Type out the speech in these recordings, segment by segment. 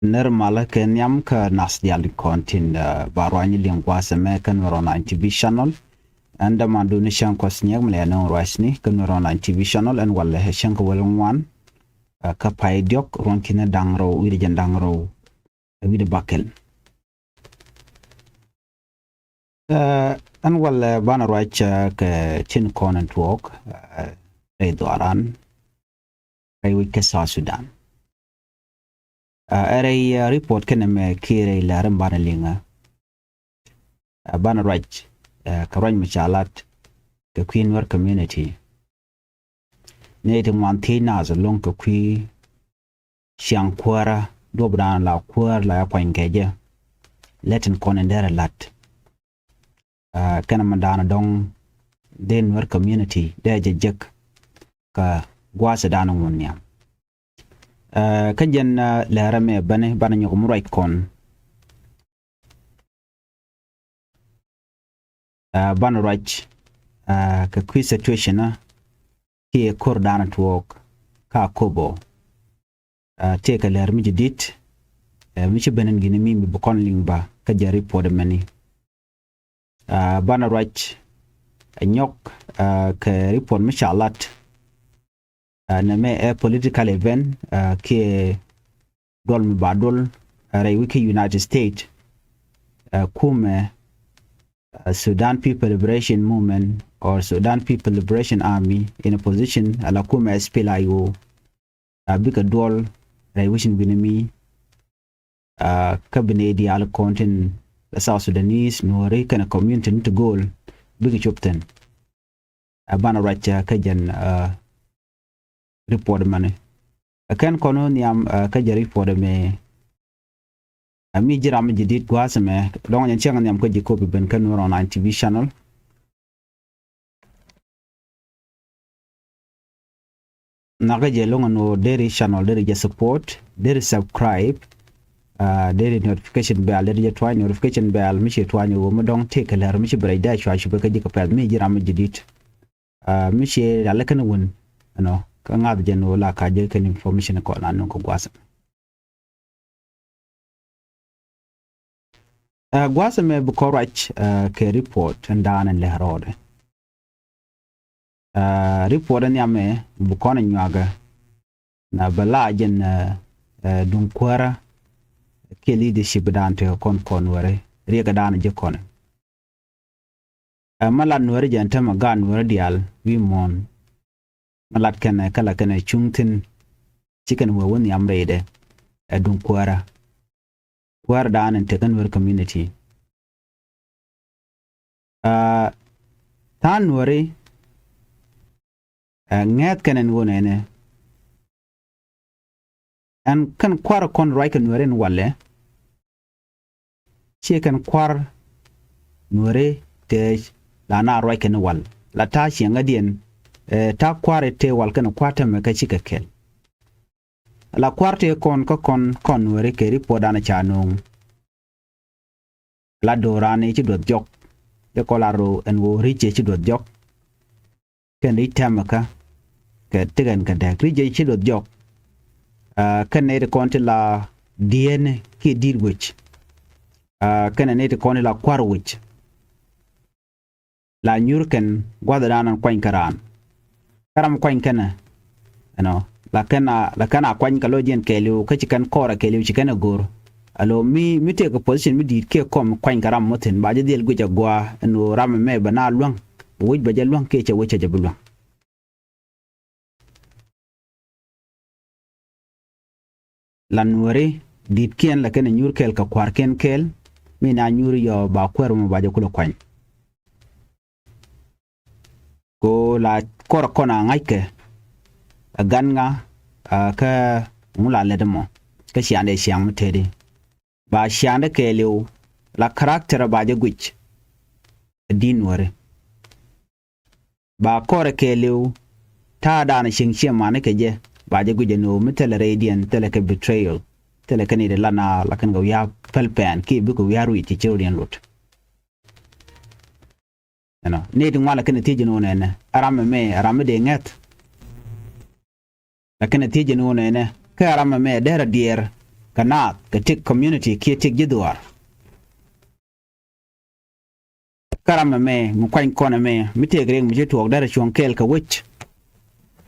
Nermala kenyam ka nas diali kontin barwani lingwa seme kan Rona TV channel anda mandu ni shan kwasnyag mlena roisni kan Rona TV channel en wala he shan ko welwan ka paidiok ronkina dangro wiri jandangro wiri bakel an wala bana roicha ka chin konan tuok doaran kay wike sa Sudan Ere report kena me kire laram bana linga bana raj karaj machalat the Queen War community nete mantina za long ka kwi siang kwara dobran la kwar la kwa ngeje letin konendera lat kana mandana dong den War community de jek ka gwasa dana wonya kajen larame bana nyoko murai kon bana raj ka kwi situation ki kordana tuok ka kobo take a lar mi jidit mi ci benen gini mi bukon lingba ka jari pod mani bana raj nyok ka report mi shalat na a political event ke dol mi badol wiki United States kume Sudan People Liberation Movement or Sudan People Liberation Army in a position ala kume SPLIO bika dol wishin binami kabinedi ala content South Sudanese no kana community to goal bika chopten bana racha kajan report mane akan kono niam ka jari report me ami jiram jidit gwasame don yan chang niam ko jiko bi ben kan Rona TV channel naga je longa no deri channel deri je support deri subscribe deri notification bell deri je twa notification bell mi che twa nyo mo don take ler mi che breda chwa shi ka jiko pel mi jiram jidit mi che dala kan won no ka ngad jeno la ka je kan information ko na non ko gwasa gwasa me bu korach ke report ndana le harode report ni ame bu kona nyaga na bala jen dun kwara ke leadership dante kon wore riga dana je kon mala nore janta magan wore dial wi mon malat kana kala kana chungtin chicken wa woni amrede adun kwara dana tekan War community tan wore ngat kanen wonene an kan kwara kon raikan wore walle chicken kwar nore te lana raikan wal la ta shi ngadien ta kware te wal kana kwata me ka chika kel la kwarte kon wore ke ripoda na chanong la dorane ci dot jok de kolaro en wo riche ci dot jok ken itamaka ke tegen ka de riche ci dot jok kan ne de konti la dien ki dir wich kan ne de konti la kwar wich la nyurken gwada danan kwain karam kwain kana la kana kwain kalo jen kelu kachikan kora kelu chikana gor alo mi take a position mi di ke kom kwain karam moten ba jadel guja gwa no ram me bana luang wuj ba jalwang ke che weche jabulwa lan wore dit ken la kana nyur kel ka kwar ken kel mi na nyur yo ba kwero mo ba jakulo kwain ko la kora kona ngaike ganga ka mula ledemo ka shiande shiang mutede ba shiande kelew la character ba je guch din wore ba kore kelew ta dana shingshie mane keje ba je guje no mutele radiant tele ka betrayal tele ka ni de lana la kan go ya pelpen ki bi ko yaru ti children lot ne di ngala kan tije no ne arame de nget lakini tije no ne ka arame me dera dier kanat ka tik community ki tik jidwar karama me mu kwain kona me mite greng mu je tuok dara chuang kel ka wich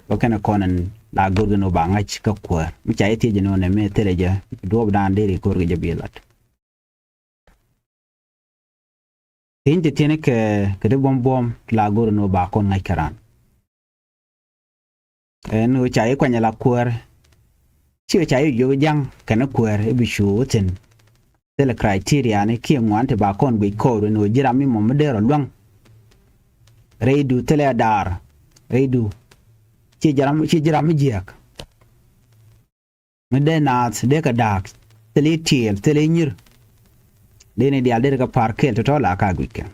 ko kana konan la gurgano ba ngach ka kwar mi cha yete jeno ne me teleja do dan deri ko ge bilat inte tiene ke de bom la gurgano ba kon ngai karan en cha yi kwanya la kwar chi cha yi yo jang kana kwar e bi shu ten tele criteria ne ki ngwan te ba kon bi ko no jira mi mo medero lwang reidu tele dar reidu chi jira mi jiak mede nat de ka dak tele tiel tele nyir de ne dia de ka parkel to la ka gwike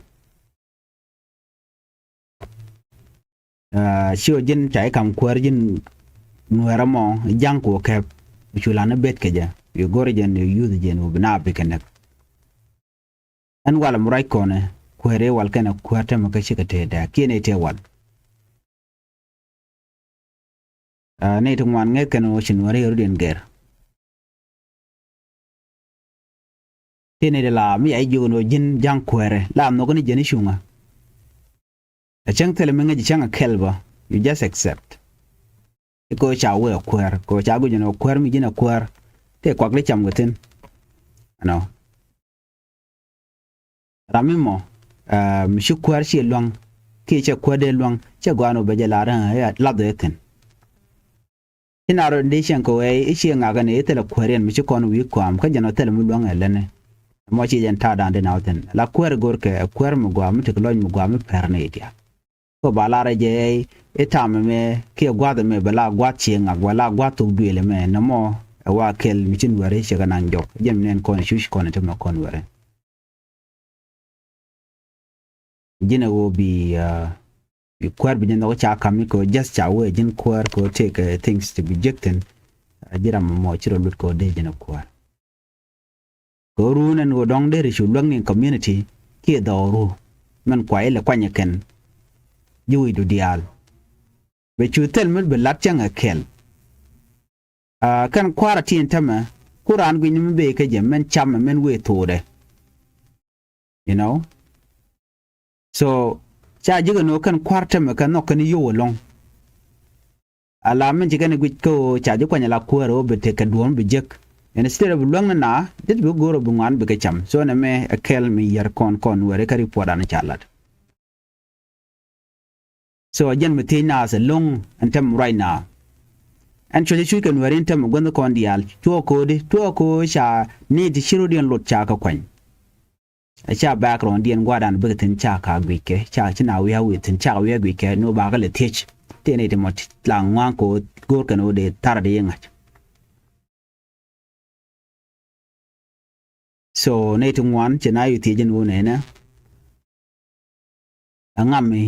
shio jin chai kam kwar jin nuera mo jang ko ke chulana bet ke ja yo gorjen yo yude jen ubna be kenek an wala murai kone kwere wal kana kwata maka shika te da kene te wal ne to man nge kana shin wari rudin ger tene de la mi ay jono jin jang kwere la am no gni jeni shunga a chang tele menga ji changa kelba you just accept ko cha we kwer ko cha gu jeno kwer mi jina kwer te kwak le cham gutin ano ramimo mi shu kwer shi luang ki che kwade luang che gwano be jala ran ya la de ten ina ro ndishan ko e shi nga ga ne te la kweren mi shu kon wi kwam ka jeno tele mu luang elene mo chi jen ta dan de nauten la kwer gorke kwer mu gwam te kloñ mu gwam perne dia ko balara je etame me ke gwada me bala gwachi nga wala gwatu duele me namo wa kel mitin ware shega nan jok jem nen kon shush kon te ma kon ware jina wo bi kwar bi ndo cha kam ko just cha we jin kwar ko take things to be jekten jira mo chiro lut ko de jina kwar ko runen wo dong de shu lwang community ke doru man kwaile kwanya ken yui du dial be chutel mul be latchang akel kan kwara tin tama kuran gwi nim be ke jem men cham men we tode you know so cha jiga no kan kwarta me kan no kan yo long ala men jiga ne gwi ko cha ji kwanya la kwaro be te ka duom be jek instead of long na dit be goro bu ngan be ke cham so na me akel mi yar kon were kari poda na chalat so again metina as a long and tem right now and chole shu kan warin tem gondo kon dial to ko sha ni di shiru dian lot cha ka kwan a sha background dian gwadan bugatin cha ka gwike cha china wiya witin cha wiya gwike no ba ga le tech te ne de mot la ngwan ko gor kan o de tar de yenga so ne tum wan china yu ti jin wo ne na angami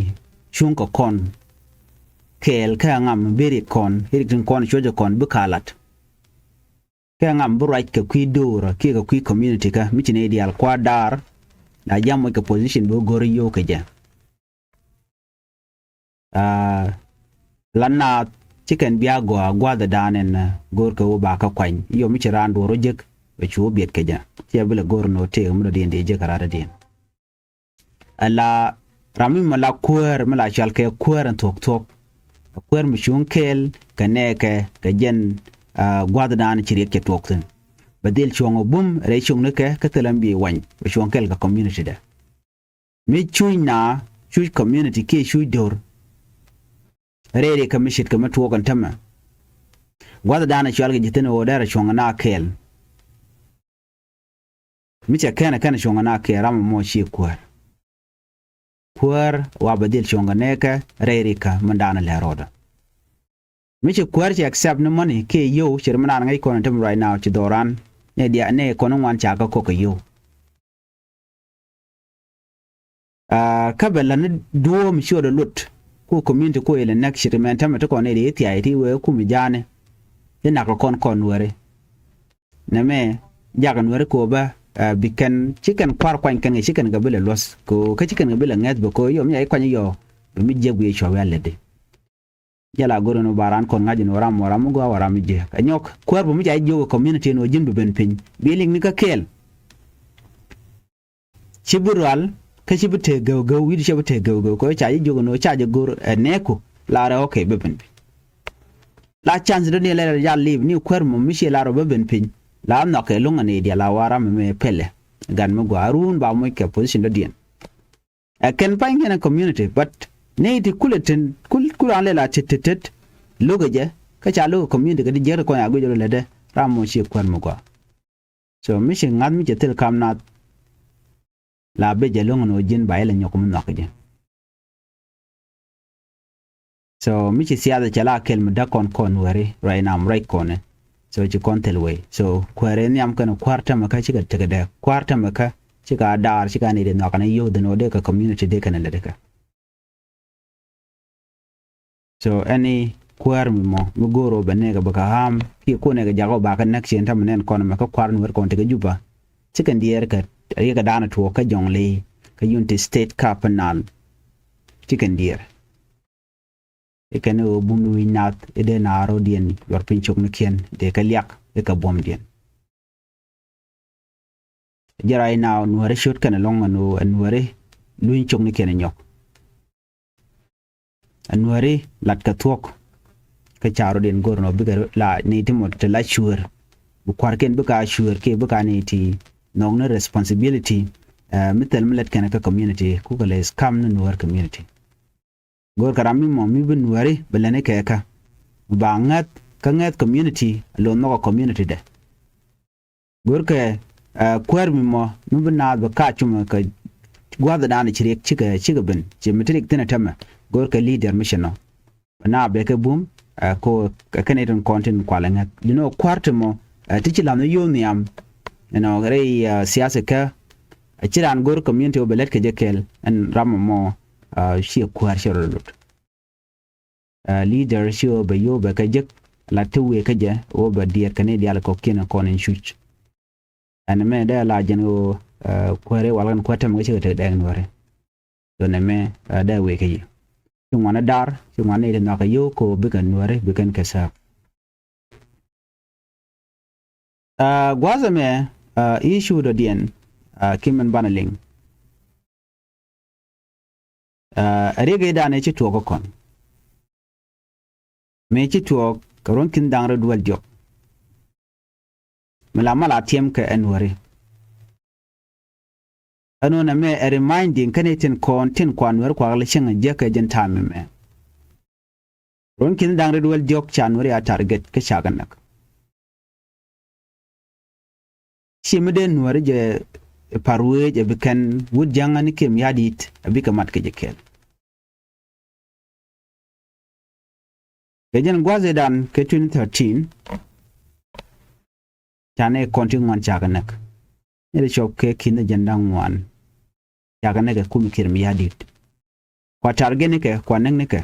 chunko kon kel ka ngam beri kon hiritin kon chojo kon bukalat ka ngam burait ka kuidura ki ka kui community ka michine dial kwa dar na jamo ka position bo gori yo ka ja lanna chicken biya go gwada danen gor ka wo ba ka kwan yo michiran do rojek be chuo biet ka ja ti abula gor no te mu de inde je karada den ala rami mala kwer mala chalke kwer tok kwer mishun kel kaneke ka jen gwada dan chiri ke tokten badil chongo bum re chung ne ke katelambi wan chong kel ka community da mi chuina chu community ke chu dor re ka mishit ka matokan tama gwada dan chalke jitene odara chonga na kel mi cha kana chonga na ke ram mo chi kwer wa badil chonga neka reirika mandana le roda miche kwer che accept no money ke yo chirmana ngai kono tem right now chi doran ne dia ne kono wan cha ka ko yo kabela ne duo mi shodo lut ku community ko ele nek shirmen tam to ko ne de ti ai ti we ku mi jane ina ko kon were ne me jagan were ko ba bikan chicken kwar kwan kan chicken gabele los ko ka chicken gabele ngat bo ko yo mi ay kwan yo mi jegu e chwa wele de jala goro no baran kon ngaji no ram go waram je ka nyok kwer bu mi jay jogo community no jimbe ben pin biling ni ka kel chibural ka chibute go wi chibute go ko cha jogo no cha je goro neko la ra okay be ben la chance do ne la ya live ni kwer mo mi she la ro be ben pin la am no ke lunga ne dia la waram me pele gan mo go arun ba mo ke position do dien ken pa ngena community but ne ti kuletin kulan lela tetetet logaje ka cha lo community ka di jer ko ya go jolo lede ramo shi kwan mo ko so mi shi ngad mi jetel kam na la be je longo no jin ba ele nyokum no kaje so mi shi siya da chala kel mu da kon wari right now am right kone so ji kontel way so kware ni am kana kwarta maka shi ga tegede kwarta maka shi ga dar shi ga ne de no kana yo de no de ka community de kana lede ka so any kwar mi mo mi goro benega baka ham ki ko ne ga jago ba kan nak chen tam nen kon ma ka kwar nur kon te juba chicken dier ka ari ka dana to ka jongle ka yunte state capital chicken dier e kan o bum wi nat e de na ro dien yor pin chok ne ken de ka liak e ka bom dien jaray now no re shot kan long no anware luin chok ne ken nyok anware lat ka tok ka charo den gorno biga la ne timo te la sure bu kwarken buka sure ke buka ne ti nong na responsibility mitel milet kana ka community ku ka les kam no war community gor karami mo mi bin wari belane ka ka ba ngat ka ngat community lo no community de gor ka kwar mi mo mi bin na ba ka chuma ka gwada da na chire chiga bin je mitrik tana tama gor ka leader mission no na be ka boom ko Canadian content kwalanga you know kwarte mo tichi la no yoniam you know rei siasa ka chiran gor community obelet ke jekel en ramo mo shi kwar shirot leader shi obayo be ka jek la tuwe ka je oba dier Canadian ko kina konen shuch an me da la jeno kware walan kwata mo che te deng nore to ne me da we ke chungwana dar chungwana ile na kayo ko bigan nuare bigan kasa gwaza me issue do dien kimen banaling rege da ne chitu ko kon me chitu karon kin dangre dual diop mala tiem ka enware ano na me a reminding kanetin kontin kwanwer kwagla shinga jeka jen tame me ron kin dangre dual jok chanwari a target ka shaganak shimde nwari je parwe je bikan wud jangani kem yadit abika mat ke jekel kejen gwaze dan ke 2013 chane kontin wan shaganak ele chok ke kin jandang wan yaga nege kum kirmi yadit kwa targene ke kwa nengne ke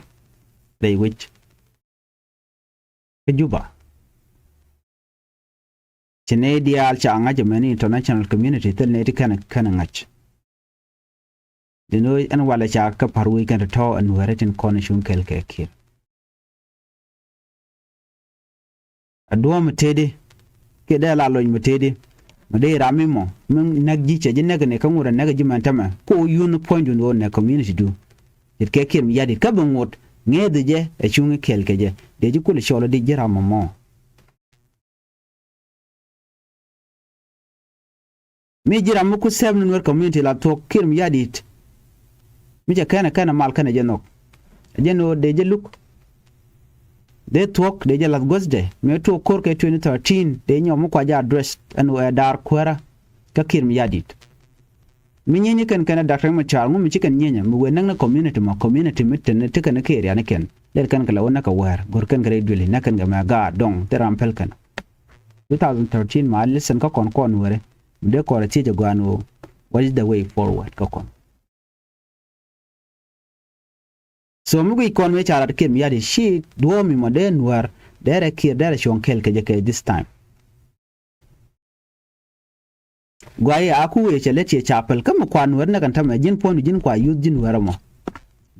they which ke juba chene dial cha anga jamani international community tel ne kana ngach dino an wala cha ka parwi kan to an waratin konishun kel ke kir adwa mtede ke da la loñ mtede made rami mo min nagji che je ne kan wura nagji man tama ko yun point do ne community do it ke kim yadi ka ban wot ngede je e chungi kel ke je de ji kul sholo de jira mo mi jira mu ku seven wor community la to kim yadi mi je kana mal kana je nok je no de je luk de talk de jala gosde me to korke 2013 de nyom ko ja address anu dar kwara ka kirm yadit mi nyenye kan kana dakar ma char ngum chikan nyenya mu wenang na community mitten te kan ke ya ne ken der kan kala wona ka war gor kan gre dule na kan ga ma ga dong teram pel kan 2013 ma listen ka kon wore de ko ra ti je gwano what is the way forward ka kon so mugi kon we charat kim yadi shi duo mi modern war dere kir dere shonkel ke this time gwaye aku we chele che chapel kam kwan wer na kan tam jin ponu jin kwa yud jin waramo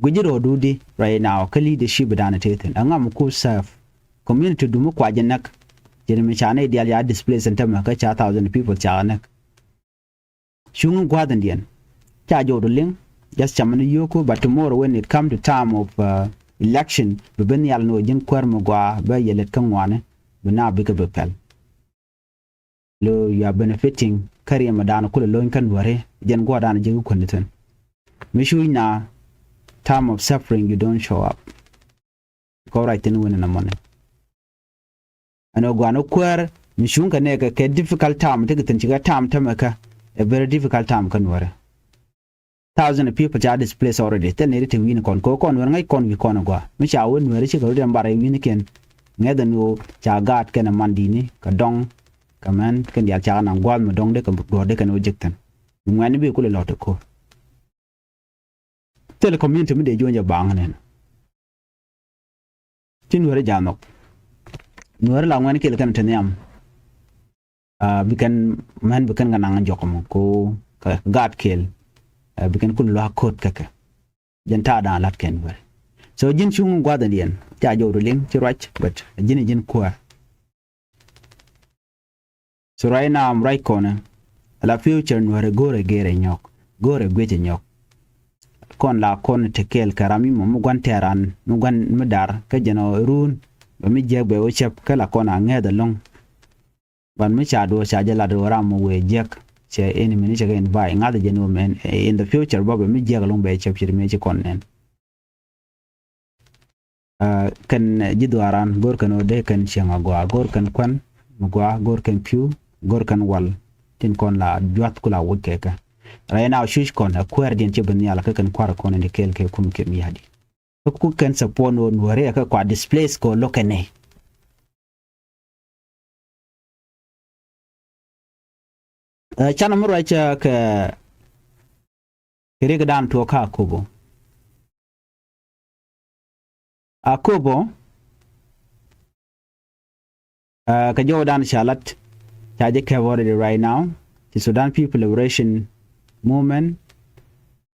gujiro dudi right now ka leadership dana teten angam ku serve community dumu kwa jenak jeremy chane dia ya display center ma ka cha 1000 people cha nak shungun gwadan dian cha jodo ling just chamani yoko but tomorrow when it come to time of election ben yal no jin kwar mo gwa ba yelet kan wane bina bika bepel lo you are benefiting kariya madana kula lo kan ware jen gwa dana jigu koniten mishu na time of suffering you don't show up ko right in when na money ano gwa no kwar mishu kan ne ka difficult time tigitin ciga time tamaka a very difficult time kan ware 1000 people are displaced already tell ne te win kon ko kon ngai kon wi kon gwa mi cha won were ci ko dem bare win ken ngeda no cha gat ken mandini ka dong kaman ken ya cha na gwal mo dong de ka go de kan ojektan ngani be ko le lot ko tele community mi de jonja bang nen tin were janok nuwar la ngani kel kan tanyam bikan man bikan ngana jokomo ko ka gat kel bikan kun lo kot kaka jenta da lat ken wer so jin chung gwa da dien ja jo ling ci rach but jin kwa so right now I'm right corner la future nuwar gore gere nyok gore gweje nyok kon la kon tekel karami mo gwan teran mo gwan medar ka jeno run ba mi jegbe o chep kala kona ngeda long ban mi chado jala do ram we jek che any minute again by ngada jeno men in the future ba mi jeg long be chep chir me ci konnen kan jidwaran gor kan o de kan chenga gwa gor kan kwan gwa gor kan piu gor kan wal tin kon la jwat kula wukeka right now shush kon a kwer din ci ben yala ka kan kwar kon ne kel ke kum ke mi hadi ku kan sapon on wore ka kwa displace ko lokane chana mu right ka kire dan to ka kobo akobo ka jodan shalat taje ka wore right now the Sudan People Liberation Movement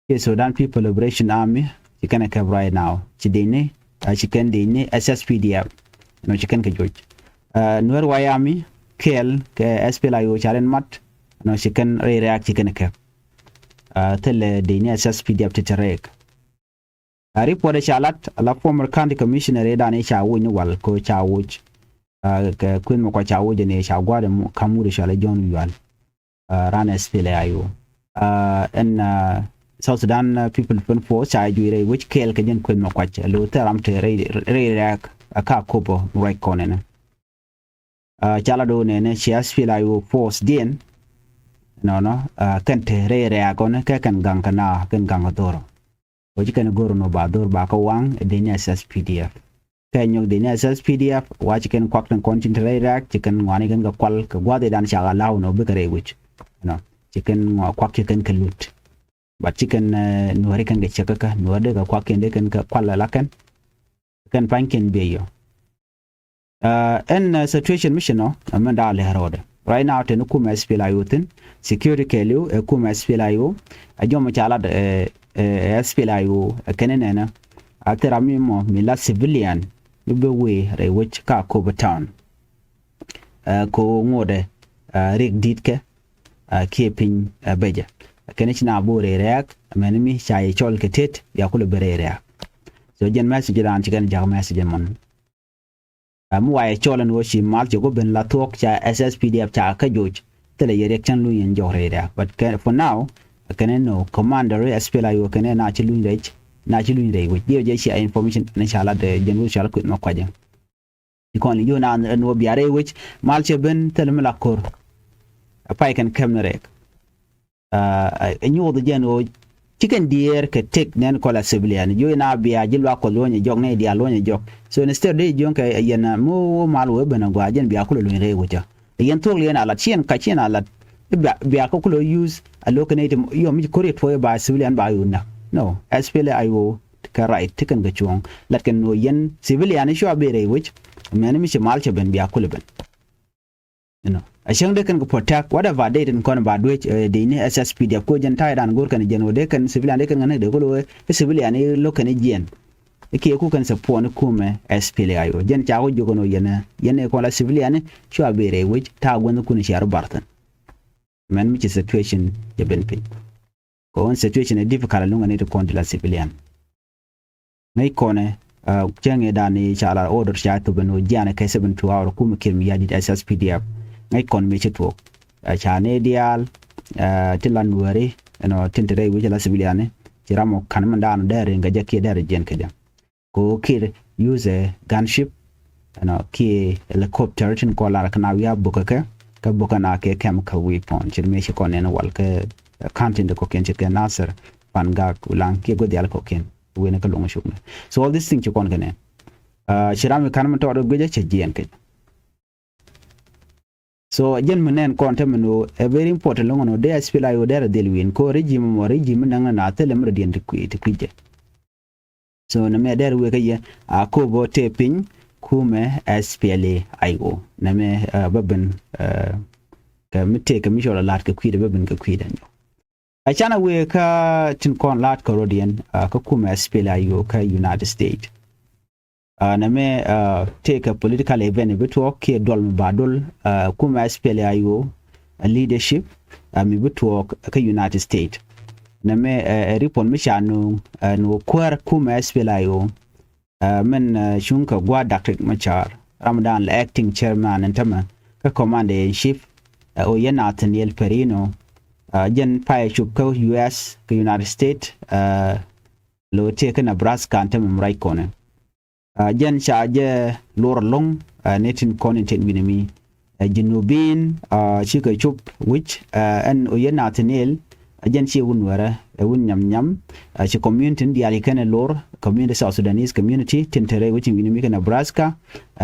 the Sudan People Liberation Army chicken ka right now chidene chicken dene SSPDF no chicken ka joj nuer wayami kel ke SPLIO charen mat no chicken react chicken ka tele dene SSPDF tetarek report chalat la former county commissioner dane chawo ni wal ko chawo ka queen mo ko chawo ne chagwa de kamuri shala John Yual ran SPLIO and South Sudan People Force cha juire which kel ka jen queen mo ko cha lo taram te react aka kobo right corner chala do ne SPLIO force din no kan te react on ka kan gang kana kan gang doro oji kan goro no ba dor ba ka wang de nya SSPDF kan nyog de nya SSPDF wa chicken kwak tan content react chicken ngani kan ga kwal ka gwa de dan cha law no be kare which no chicken kwak chicken kalut ba chicken no re kan ga chaka no de ga kwak de kan ka kwal la kan panken be yo en situation mission no amanda le harode right now ten kuma SPLIO tin security kelu kuma SPLIO ajomo chala SPLIO kenenena aterami mo mila civilian lube we re which ka ko town ko ngode rig ditke keeping beja kenechna bore reak menimi chai chol ketet ya kulu bere reak so jen message dan chigan jam message mon waye cholan wo shi mal go ben la tok cha SSPDF cha ka joj tele yere chan lu yen jore reak but for now no commander SPLIO na chi lu rech na chi lu rech we je shi information na shala de jenu shala ku no kwaje ikon yo na no biare which mal che ben tele mala kor apa kan kamera enyo de jeno chicken deer ke tek nen ko la civilian yo na bia jilwa ko lonye jog ne dia lonye jog so instead de jon ka yena mo mal we bana gwa jen bia ko lo rech wuja yen to le na la chien ka chien ala bia ko lo use a locate yo mi correct for ba civilian ba yuna no SPLIO ka right tikan ga chuong lat kan no yen civilian sho abere which men mi mal che ben bia ko le ben you know a shang de kan ko protect whatever they didn't kon ba do de ni SSP de ko jen tai dan gor kan jen de kan civilian de kan ngane de ko lo civilian ni lo kan jen ke ku kan support ni kuma SPLA yo jen cha ko jogo no yene ko la civilian shu abere which ta gwen ku ni shar bartan man which situation je ben pin ko on situation e difficult lunga ne to kon la civilian ngai kone jenge dani chala order sha to beno jana kai 72 hour kuma kirmi yadi SSPDF ngai kon me cheto cha ne dial tilan wari no tintere wi la civilian jiramo kan mandan dare nga jake dare jen kaja ko kir use gunship no ki helicopter tin ko la kana wiya bukaka ka bukana ke chemical weapon jirme shi kon ne wal ka content ko ken ke nasser panga ulang ke go dial ko ken wena ka longa shukna so all these things you kon gane shirami kan man to do goje che jen ke so jen menen kon temno a very important longa no de spila yo der del win ko regime nanga na tele mre dien te kwije so na me der we ka ye a ko bo te pin kume SPLA IO na me babben ka mite ka mishola lat ka kwide babben ka kwide achana we ka tin kon lat Caribbean ka kuma SPLA yo ka United States na me take a political event bitu ke dol badol kuma SPLA yo leadership mi bitu ka United States na me report mi shanu no kwar kuma SPLA yo men shunka gwa Dr. Machar Ramadan acting chairman antama ka commander in chief o yana Nathaniel Perino jen pai chup ko US ko United States lo te ka Nebraska antama mrai kone jen chaje lor long netin konten winimi jinubin chika chup which en o yana Nathaniel jen chi wunwara wun nyam chi community ndi ali kana lor community South Sudanese community tintere which winimi ka Nebraska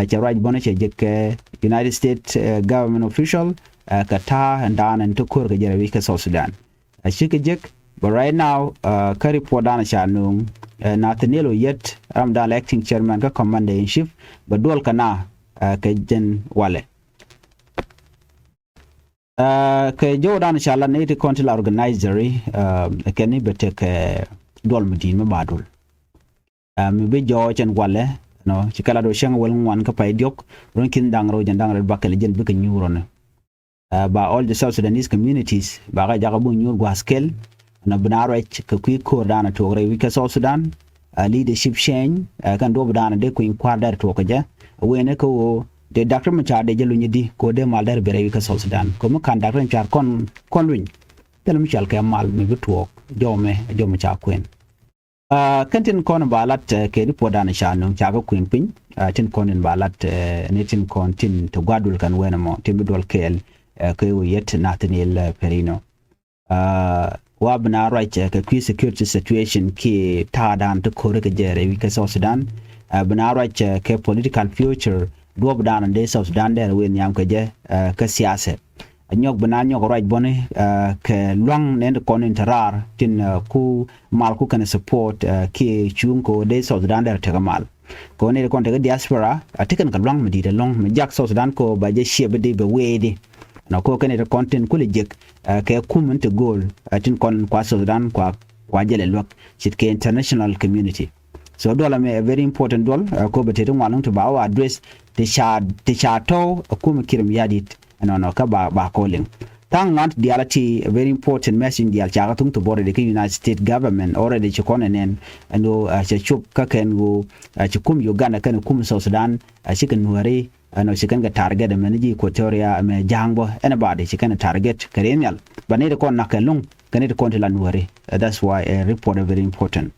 cha right bona che je United States government official kata ndana ntukur ga jarawi ka South Sudan shika jek but right now ka report dana shanung Nathaniel yet Ramadan acting chairman ka commander in chief but dol kana ka jen wale ka jodan inshallah ne te control organizer kani bete ka dol mudin ma badul mi be jo chen wale no chikala do shang wal ngwan ka pay diok ron kin dangro jandang bakale jen be ka nyuron ba all the South Sudanese communities ba ga jaga bu nyur gwaskel na banaro ka kwi ko dana to re wika South Sudan leadership change kan do dana de ko in kwadar to ka ja wene ko de Dr. Machar de jelu nyidi ko de mal dar bere wika South Sudan ko mo kan Dr. Machar kon win tel mi chal ka mal mi butuok jome cha kwen kantin kon balat ke di podana shanu cha ga kwen pin tin konin balat ne tin kon tin to gwadul kan wena mo tin bidol kel ko yet Nathaniel Perino wa bana right ka kwi security situation ki tadan to kore ka jere wi ka South Sudan bana right ka political future do bana de South Sudan der wen yam ka je ka siyasa anyok bana nyok right bone ka luang ne ko interar tin ku mal ku kan support ki chung ko de South Sudan der ta mal ko ne ko ta diaspora atikan ka luang medi de long me jak South Sudan ko ba je shebe de be wedi na ko kene to content kule jek ke kumun to goal tin kon kwa Sudan kwa jele lok chit ke international community so dola me a very important dol ko bete to wanung to ba address the cha to kum kirim yadit no ka ba calling tang not reality a very important message dial cha tung to bore the United States government already chikonen and cha chup ka ken go chikum Uganda kan kum South Sudan chicken nuare no chicken ga target the manage Equatoria me jangbo anybody chicken target kerenial banere kon nakalung kanete kon la nuare that's why a report is very important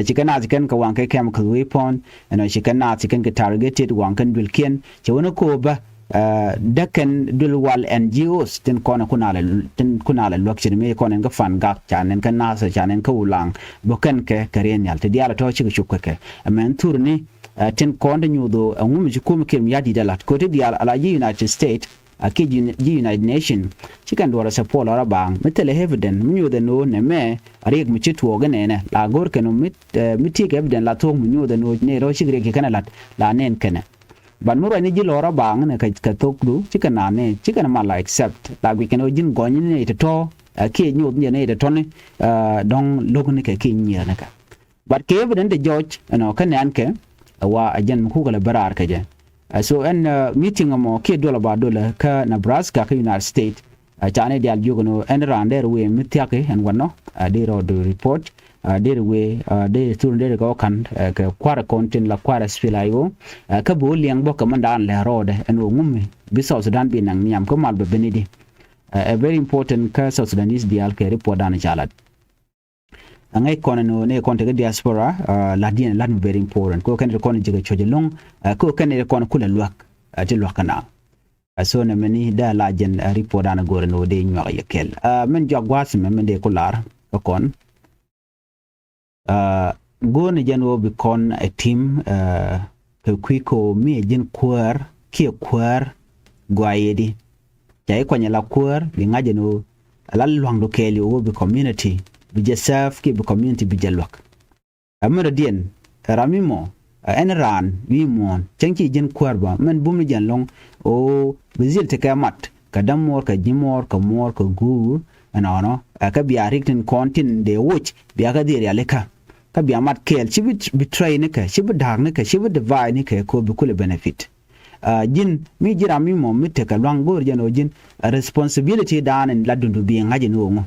chicken as can ka wanke chemical weapon and chicken na chicken ga targeted wankan dulken chewono ko ba dakan dul wal NGOs tin kona kunala luxury me kona nga fan gak chanen kan nasa chanen ka ulang bokan ke kerenial te diala to chi chukke amen turni tin konde nyudo ngum ji kum kem yadi dalat ko te diala ala United States aki United Nation chikan do support ora bang metele evident nyudo no ne me areg mi chitu ogene la gor kenu mit ke evident la to nyudo no ne ro chigre ke kana lat la nen kana ban mu ni ji lora bang ne ka tok du chikana ne chikana mala accept la we can ojin gonyi ne to ke nyot ne to ne dong log ne ke nya ne ka but ke evident the judge no kan an ke wa ajan ku kala barar ka je so en meeting mo ke dola ba dola ka Nebraska ka United States chane dial jogono en rande we mitiake en wano de ro do report de we de turun de go kan ka kwara content la kwara spilayo ka bo liang bo ka mandan le rode en ngummi bi South Sudan bi nang niam ko mal be benidi a very important ka South Sudanese dial ke report dan jalat angai kono no ne konte ga diaspora la dien la very important ko kan ko ne jiga choje long ko kan ne ko kula luak ati luakana so ne meni da la jen report ana gore no de nywa yakel men jogwas men de kular ko kon go ne jeno bi kon a team ko kwiko mi jen kwar ki kwar gwayedi jay ko nyala kwar bi ngaje no la lwang keli o bi community bi jesaf ki bi community bi jelwak amara dien ramimo ran wi mon chanki jen kwarba men bum jen long o bizil te kamat kadam mor ka jimor ka mor ka gur anono ka bi arikten kontin de wuch bi aga dir yaleka ka bi amat kel chibit betray ne ka chibit dag ne ka chibit divide ne ka ko bi kule benefit jin mi jira mi mo mi te ka long gor jen o jin responsibility dan en ladundu bi ngaje no ngo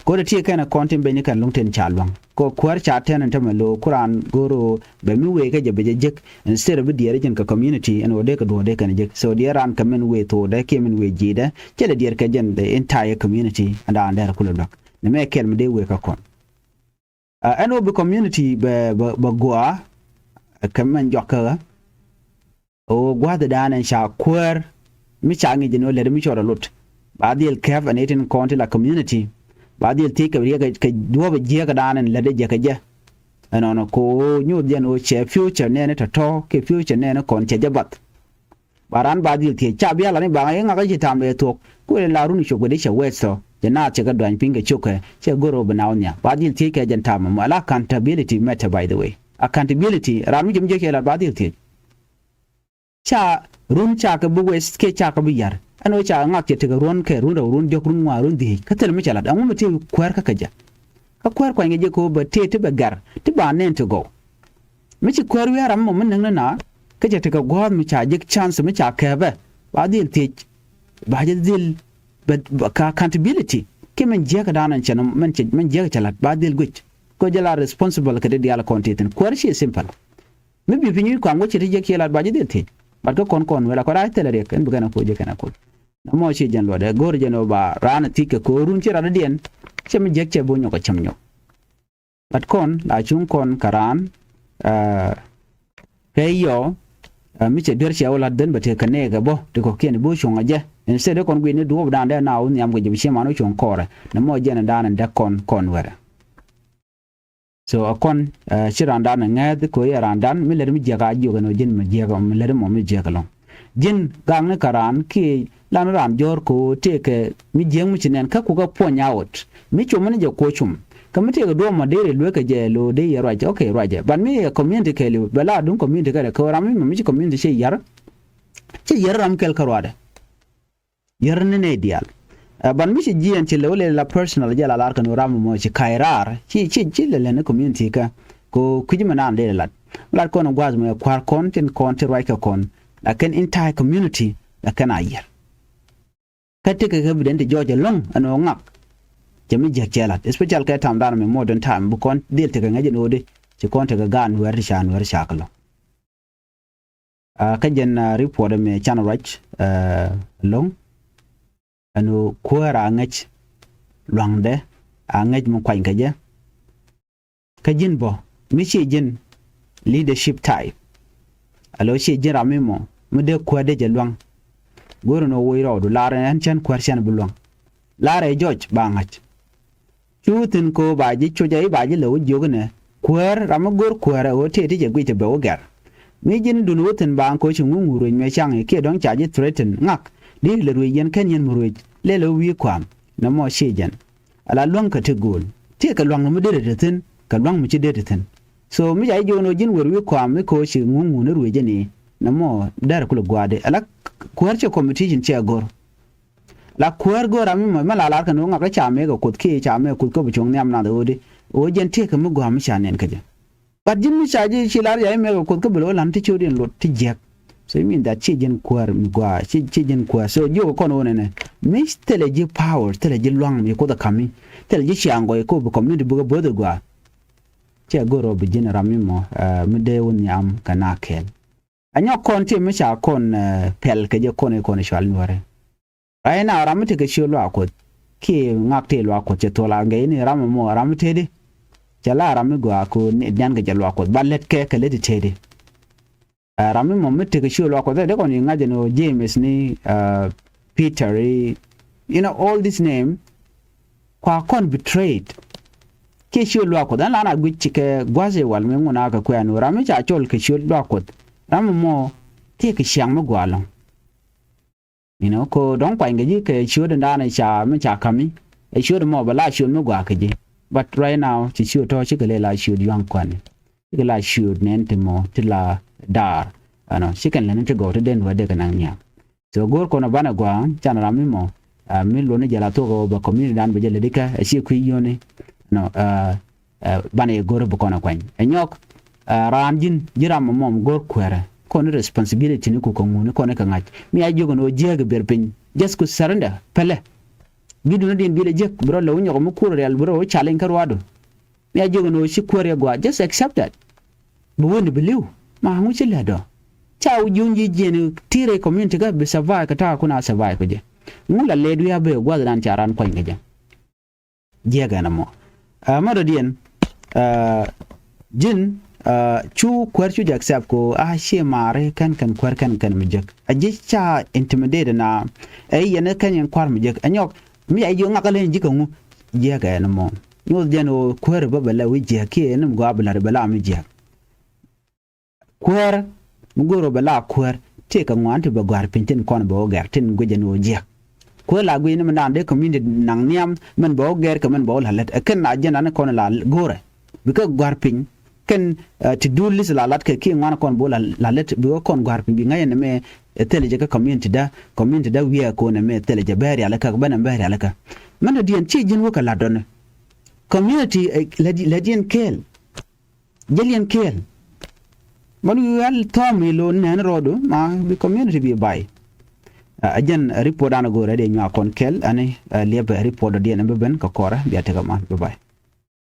ko da tie kana kontin be ni kan lungten chalwang ko kwar cha ten tamalo kuran goro be mi we ga jabe jek instead of diere jen ka community and ode ka do de kan jek so diere an kamen we to da ke min we jida ke da diere ka jen the entire community and under kula dok ne me kel mi de we ka kon and obi community be goa kamen jokka o gwa da dan sha kwar mi cha ngi jeno le mi chora lot ba diel kev an 18 county la community badil tika riga ka duwa je ka danan lade je ka je ano ko nyu den o che future ne ta to ke future ne kon che jabat baran badil ti cha bia la ni ba nga ka ji tambe to ko la runi sho gode che westo je na che ga dwan pinga chuka che goro banawnya badil ti ka jan tam mo ala accountability matter by the way accountability ranu jim je ke la badil ti cha run cha ka bu west ke cha ka bu yar ano cha ngak che tiga ron ke run jok run wa run di katel mi chala damu mate kwar ka kaja ka kwar kwa ngeje ko ba te te bagar ti ba nen to go mi ci kwar wi aram mo men na ka je tiga go mi cha jek chance mi cha ka ba dil te ba je dil ba ka accountability ke men je ka danan chana men je ka chala ba dil guch ko je la responsible ka de ala content kwar shi simple mi bi pinyi kwa ngoche te je ke la ba je dil te ba ko kon wala ko ra tele rek en bu gana ko je kana ko mo ci jan lo de gor jeno ba rana tike ko run ci rada dien ci mi jek ce bo nyoko chamnyo bat kon la chung kon karan peyo mi ce der ci awla den bate kane ga bo de ko ken bo chunga je en se de kon gwi ne do dan de na un yam go je mano chung kore na mo je na dan de kon wera so akon ci randa na ngad ko ya randan mi le mi je ga jo ga no jin mi je ga mi le mo mi je ga lo jin gang ne karan ki lan ram jor ko teke mi jeng mi chinen ka ku ga ponya out mi chum ne je ko chum ka mi te ga do ma de le ka je lo de ya right okay right ban mi community ke le bala dun community ka ko ram mi community she yar che yar ram kel karwade yar ne dial ban mi ji en che le la personal je la lar ka no ram mo che kairar chi le ne community ka ko kuji manan de la ko no gwaz mo kwar content right ka kon la ken entire community la kan ayer kate ka evident George long ano ngak jami je chelat special ka tam dan me modern time bu kon del te ngaje no de ci kon te ga gan wer shaklo ka jen report me channel right long ano kuara ngach lwangde ngach mo kwang ka je ka jin bo mi ci jin leadership type alo ci jira memo mu de ko de je lwang goro no woiro do laare an chan kwarshan bulong laare George bangat chutin ko baji chojai baji lo jogne kwar ram gor kwar o te je gwi te be gar mi jin dun wotin ban ko chungu nguru me chang ke don chaji threaten ngak di le ruyen kan yen muruj le lo wi kwam na mo shejan ala long ka te gol te ka long mu de tin ka long mu ci de tin so mi jai jono jin wor wi kwam ko chi ngungu ne ruye ne na mo dar kula gwade ala kuarche competition che gor la kuar gor ami mo mala la kan nga ka chame ga kut ki chame kut ko bichong nyam na de o jen te ka mu gwa mi chanen ka je but jin mi chaji chilar ya me ga kut ko bolo lan ti chodin lot ti jek so mean that chi jen kuar mi gwa chi jen kuar so yo ko no ne mi tele ji power tele ji long mi ko da kami tele ji chango ko bu community bu go de gwa che goro bi jen rami mo mi de won nyam kana kel anyo kon ti mi cha kon pel ke je kon shwal nware ai na ramte ke shilo akot ki ngakte lo akot che tola ngai ni ram mo ramte de chala ram go ako nyan ga jalo akot ballet ke le de tede ram mo mete ke shilo akot de kon ngaje no James ni Peter, you know all this name kwa kon betrayed ke shilo akot dan la na gwichi ke gwaze wal me ngona ka kwa no ram cha chol ke shilo akot ram mo te ke shang mo gwalong. You know, ko don kwa ingeji ke sure ndana cha me cha kami e sure mo bala sure mo gwa keje but right now ti sure to chikele la sure yang kwan chikela sure nente mo tila dar ano chicken len te go to den wade kana nya so gor ko na bana gwa chana rami mo mi lo ne jala to go ba community dan be jele dika e shi ku yone no bana e gor bu kona kwan e nyok ranjin jiram mo gor kwere kon responsibility ni ku ko ngune kon ka ngaj mi ay jogo no jeega berpin just ku surrender pele gidu no din bi jek bro law nyoko mu kur real bro challenge karwado mi ay jogo no shi kore gwa just accept that bu woni believe ma ngu ci ledo chaw junji jeni tire community ga be survive ka ta kuna survive ko je ngula ledu ya be gwa dan charan ko ngeja jeega na mo amado dien jin chu kwarchu jak sap ko she mare kan kwar kan mijek aji cha intimidate na yana kan yan kwar mijek anyok mi ayo ngakale jika ngu je ga na mo no jeno kwar babala wi je ke num go abla bala mi je kwar mugoro bala kwar te ka ngwanti ba gwar pinten kon bo gar tin go jeno je ko la gwi ni man de community nang niam man bo ger ka man bo halat kan na jena na kon la gore bika gwar pin ken ti dulis la lat ke ki ngana kon bola la let bi kon gwar bi ngay ne me teleje ka community da wiya ko ne me teleje bari ala ka bana bari ala ka man diyan ci jin woka la don community ladien kel jelien kel man yal tomi lo nen rodo ma bi community bi bay ajan report ana go rede nya kon kel ani lebe report diyan be ben ka kora bi ataka man be bay